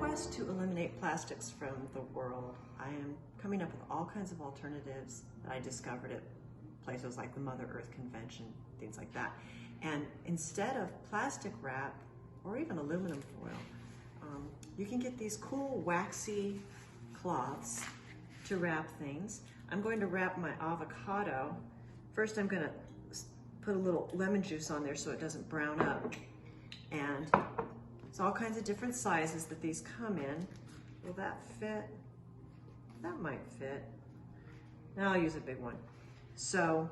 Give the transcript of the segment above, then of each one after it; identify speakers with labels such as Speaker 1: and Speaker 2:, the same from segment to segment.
Speaker 1: us to eliminate plastics from the world, I am coming up with all kinds of alternatives that I discovered at places like the Mother Earth Convention, things like that. And instead of plastic wrap or even aluminum foil, you can get these cool waxy cloths to wrap things. I'm going to wrap my avocado. First I'm going to put a little lemon juice on there so it doesn't brown up. And it's all kinds of different sizes that these come in. Will that fit? That might fit. Now I'll use a big one. So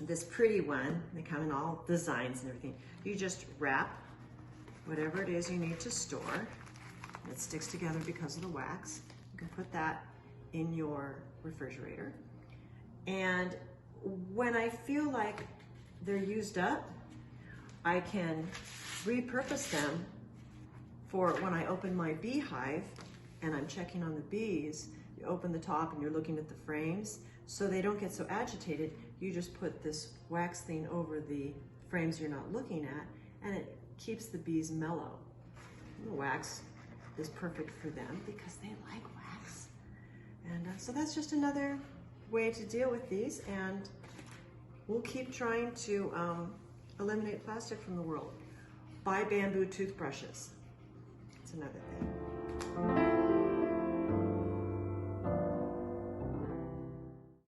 Speaker 1: this pretty one, they come in all designs and everything. You just wrap whatever it is you need to store. It sticks together because of the wax. You can put that in your refrigerator. And when I feel like they're used up, I can repurpose them for when I open my beehive and I'm checking on the bees. You open the top and you're looking at the frames, so they don't get so agitated. You just put this wax thing over the frames you're not looking at, and it keeps the bees mellow. The wax is perfect for them because they like wax. And so that's just another way to deal with these, and we'll keep trying to eliminate plastic from the world. Buy bamboo toothbrushes. That's another thing.